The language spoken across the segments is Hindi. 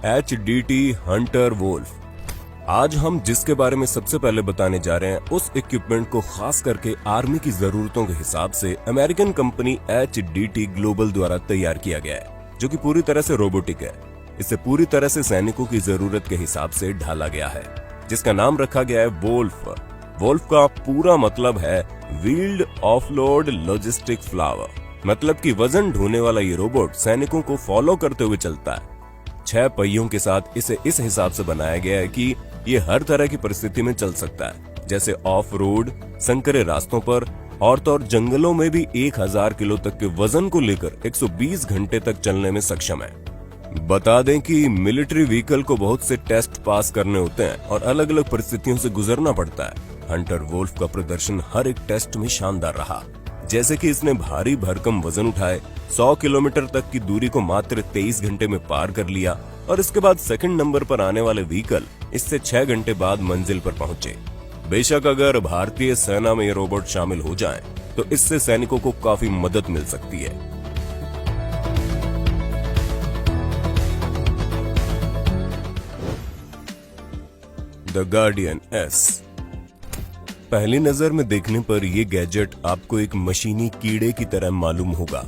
HDT Hunter Wolff. आज हम जिसके बारे में सबसे पहले बताने जा रहे हैं उस इक्विपमेंट को खास करके आर्मी की जरूरतों के हिसाब से अमेरिकन कंपनी HDT ग्लोबल द्वारा तैयार किया गया है, जो कि पूरी तरह से रोबोटिक है। इसे पूरी तरह से सैनिकों की जरूरत के हिसाब से ढाला गया है, जिसका नाम रखा गया है वोल्फ। वोल्फ का पूरा मतलब है व्हील्ड ऑफलोड लॉजिस्टिक फ्लावर, मतलब कि वजन ढोने वाला ये रोबोट सैनिकों को फॉलो करते हुए चलता है। 6 पहियों के साथ इसे इस हिसाब से बनाया गया है कि ये हर तरह की परिस्थिति में चल सकता है, जैसे ऑफ रोड, संकरे रास्तों पर और तो और जंगलों में भी 1000 किलो तक के वजन को लेकर 120 घंटे तक चलने में सक्षम है। बता दें कि मिलिट्री व्हीकल को बहुत से टेस्ट पास करने होते हैं और अलग अलग परिस्थितियों से गुजरना पड़ता है। हंटर वोल्फ का प्रदर्शन हर एक टेस्ट में शानदार रहा, जैसे कि इसने भारी भरकम वजन उठाए 100 किलोमीटर तक की दूरी को मात्र 23 घंटे में पार कर लिया और इसके बाद सेकंड नंबर पर आने वाले व्हीकल इससे 6 घंटे बाद मंजिल पर पहुंचे। बेशक अगर भारतीय सेना में ये रोबोट शामिल हो जाएं, तो इससे सैनिकों को काफी मदद मिल सकती है। The guardian S। पहली नजर में देखने पर यह गैजेट आपको एक मशीनी कीड़े की तरह मालूम होगा,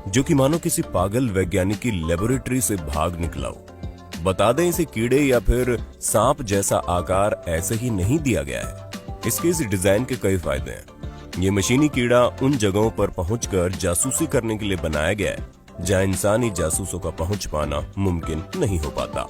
जो कि मानो किसी पागल वैज्ञानिक की लेबोरेटरी से भाग निकला हो। बता दें, इसे कीड़े या फिर सांप जैसा आकार ऐसे ही नहीं दिया गया है। इसके इस डिजाइन के कई फायदे हैं। ये मशीनी कीड़ा उन जगहों पर पहुंचकर जासूसी करने के लिए बनाया गया है, जहां इंसानी जासूसों का पहुंच पाना मुमकिन नहीं हो पाता।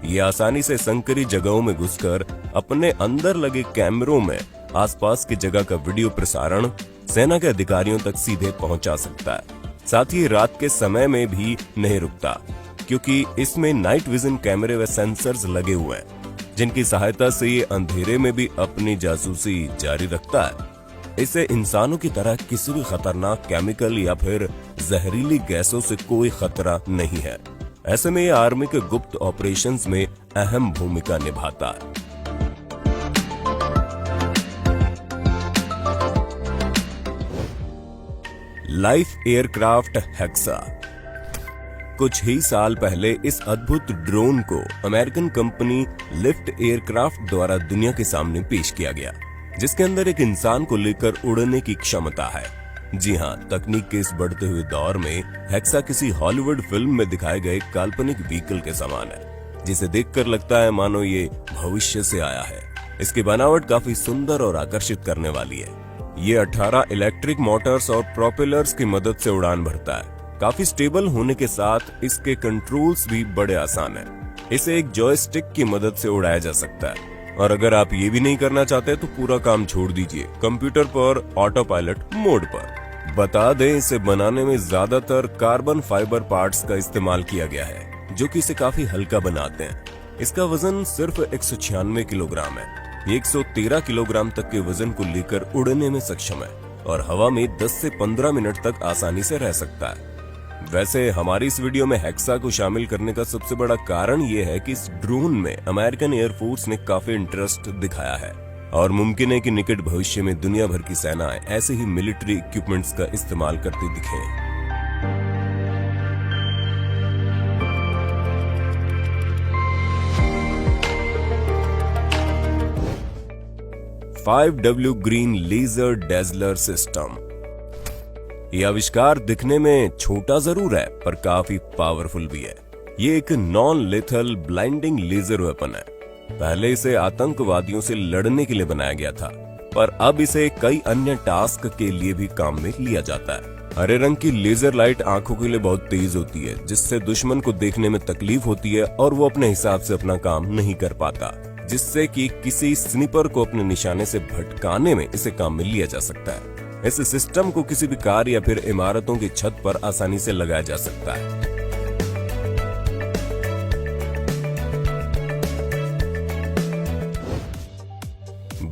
ये आसानी से संकरी जगहों में घुसकर अपने अंदर लगे कैमरों में आसपास की जगह का वीडियो प्रसारण सेना के अधिकारियों तक सीधे पहुंचा सकता है। साथ ही रात के समय में भी नहीं रुकता, क्योंकि इसमें नाइट विजन कैमरे व सेंसर्स लगे हुए हैं, जिनकी सहायता से ये अंधेरे में भी अपनी जासूसी जारी रखता है। इसे इंसानों की तरह किसी भी खतरनाक केमिकल या फिर जहरीली गैसों से कोई खतरा नहीं है। ऐसे में ये आर्मी के गुप्त ऑपरेशंस में अहम भूमिका निभाता है। Life aircraft hexa. कुछ ही साल पहले इस अद्भुत ड्रोन को अमेरिकन कंपनी लिफ्ट एयरक्राफ्ट द्वारा दुनिया के सामने पेश किया गया, जिसके अंदर एक इंसान को लेकर उड़ने की क्षमता है। जी हाँ, तकनीक के इस बढ़ते हुए दौर में हेक्सा किसी हॉलीवुड फिल्म में दिखाए गए काल्पनिक व्हीकल के समान है, जिसे देखकर लगता है मानो ये भविष्य से आया है। इसकी बनावट काफी सुंदर और आकर्षित करने वाली है। ये 18 इलेक्ट्रिक मोटर्स और प्रोपेलर्स की मदद से उड़ान भरता है। काफी स्टेबल होने के साथ इसके कंट्रोल्स भी बड़े आसान हैं। इसे एक जॉयस्टिक की मदद से उड़ाया जा सकता है, और अगर आप ये भी नहीं करना चाहते तो पूरा काम छोड़ दीजिए कंप्यूटर पर ऑटो पायलट मोड पर। बता दें, इसे बनाने में ज्यादातर कार्बन फाइबर पार्ट्स का इस्तेमाल किया गया है, जो कि इसे काफी हल्का बनाते हैं। इसका वजन सिर्फ 196 किलोग्राम है। ये 113 किलोग्राम तक के वजन को लेकर उड़ने में सक्षम है और हवा में 10 से 15 मिनट तक आसानी से रह सकता है। वैसे हमारी इस वीडियो में हेक्सा को शामिल करने का सबसे बड़ा कारण ये है कि इस ड्रोन में अमेरिकन एयरफोर्स ने काफी इंटरेस्ट दिखाया है और मुमकिन है कि निकट भविष्य में दुनिया भर की सेनाएं ऐसे ही मिलिट्री इक्विपमेंट्स का इस्तेमाल करती दिखें। 5W green laser डेजलर system. ये आविष्कार दिखने में छोटा जरूर है, पर काफी पावरफुल भी है। ये एक non lethal blinding laser weapon है। पहले इसे आतंकवादियों से लड़ने के लिए बनाया गया था, पर अब इसे कई अन्य टास्क के लिए भी काम में लिया जाता है। हरे रंग की लेजर लाइट आंखों के लिए बहुत तेज होती है, जिससे दुश्मन को देखने में तकलीफ होती है और वो अपने हिसाब से अपना काम नहीं कर पाता, जिससे कि किसी स्निपर को अपने निशाने से भटकाने में इसे काम में लिया जा सकता है। इस सिस्टम को किसी भी कार या फिर इमारतों की छत पर आसानी से लगाया जा सकता है।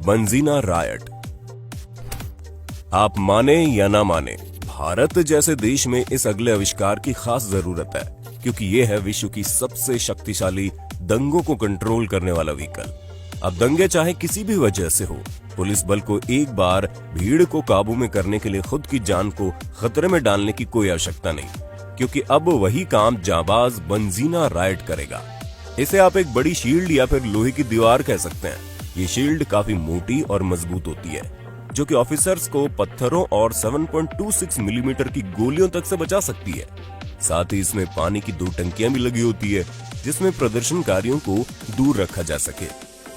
बंजीना रायट। आप माने या ना माने, भारत जैसे देश में इस अगले आविष्कार की खास जरूरत है, क्योंकि ये है विश्व की सबसे शक्तिशाली दंगों को कंट्रोल करने वाला व्हीकल। अब दंगे चाहे किसी भी वजह से हो, पुलिस बल को एक बार भीड़ को काबू में करने के लिए खुद की जान को खतरे में डालने की कोई आवश्यकता नहीं, क्योंकि अब वही काम जाबाज बंजीना रायट करेगा। इसे आप एक बड़ी शील्ड या फिर लोहे की दीवार कह सकते हैं। ये शील्ड काफी मोटी और मजबूत होती है, जो कि ऑफिसर्स को पत्थरों और 7.26 मिलीमीटर की गोलियों तक से बचा सकती है। साथ ही इसमें पानी की 2 टंकियां भी लगी होती है, जिसमें प्रदर्शनकारियों को दूर रखा जा सके।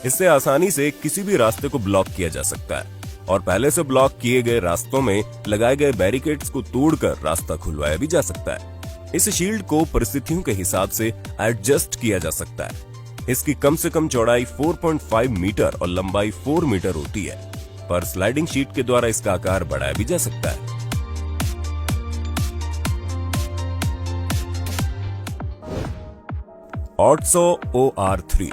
इससे आसानी से किसी भी रास्ते को ब्लॉक किया जा सकता है और पहले से ब्लॉक किए गए रास्तों में लगाए गए बैरिकेड्स को तोड़कर रास्ता खुलवाया भी जा सकता है। इस शील्ड को परिस्थितियों के हिसाब से एडजस्ट किया जा सकता है। इसकी कम से कम चौड़ाई 4.5 मीटर और लंबाई 4 मीटर होती है, पर स्लाइडिंग शीट के द्वारा इसका आकार बढ़ाया भी जा सकता है। ऑटसो OR3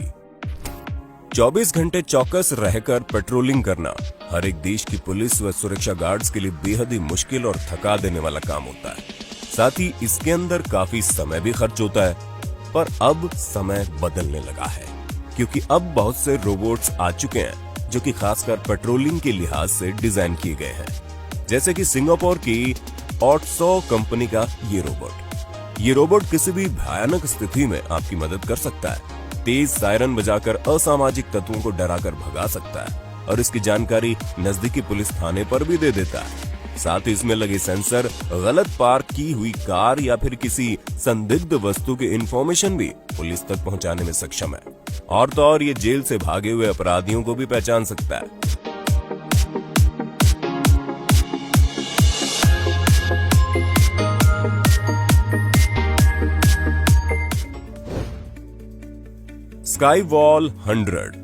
24 घंटे चौकस रहकर पेट्रोलिंग करना हर एक देश की पुलिस व सुरक्षा गार्ड्स के लिए बेहद ही मुश्किल और थका देने वाला काम होता है। साथ ही इसके अंदर काफी समय भी खर्च होता है, पर अब समय बदलने लगा है, क्योंकि अब बहुत से रोबोट्स आ चुके हैं जो कि खासकर पेट्रोलिंग के लिहाज से डिजाइन किए गए हैं। जैसे कि सिंगापुर की ऑटसो कंपनी का ये रोबोट किसी भी भयानक स्थिति में आपकी मदद कर सकता है, तेज सायरन बजाकर असामाजिक तत्वों को डराकर भगा सकता है और इसकी जानकारी नजदीकी पुलिस थाने पर भी दे देता है। साथ ही इसमें लगे सेंसर गलत पार्क की हुई कार या फिर किसी संदिग्ध वस्तु की इंफॉर्मेशन भी पुलिस तक पहुंचाने में सक्षम है। और तो और ये जेल से भागे हुए अपराधियों को भी पहचान सकता है। स्काईवॉल 100।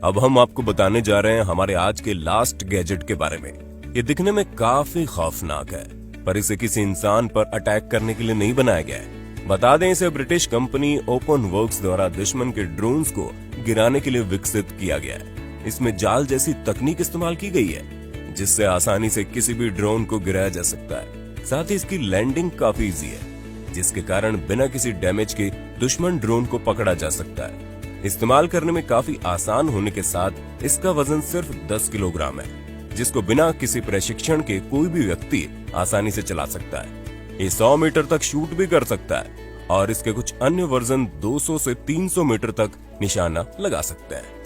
अब हम आपको बताने जा रहे हैं हमारे आज के लास्ट गैजेट के बारे में। ये दिखने में काफी खौफनाक है, पर इसे किसी इंसान पर अटैक करने के लिए नहीं बनाया गया है। बता दें, इसे ब्रिटिश कंपनी ओपन वर्क्स द्वारा दुश्मन के ड्रोन्स को गिराने के लिए विकसित किया गया है। इसमें जाल जैसी तकनीक इस्तेमाल की गई है, जिससे आसानी से किसी भी ड्रोन को गिराया जा सकता है। साथ ही इसकी लैंडिंग काफी इजी है, जिसके कारण बिना किसी डैमेज के दुश्मन ड्रोन को पकड़ा जा सकता है। इस्तेमाल करने में काफी आसान होने के साथ इसका वजन सिर्फ 10 किलोग्राम है, जिसको बिना किसी प्रशिक्षण के कोई भी व्यक्ति आसानी से चला सकता है। ये 100 मीटर तक शूट भी कर सकता है और इसके कुछ अन्य वर्जन 200 से 300 मीटर तक निशाना लगा सकते हैं।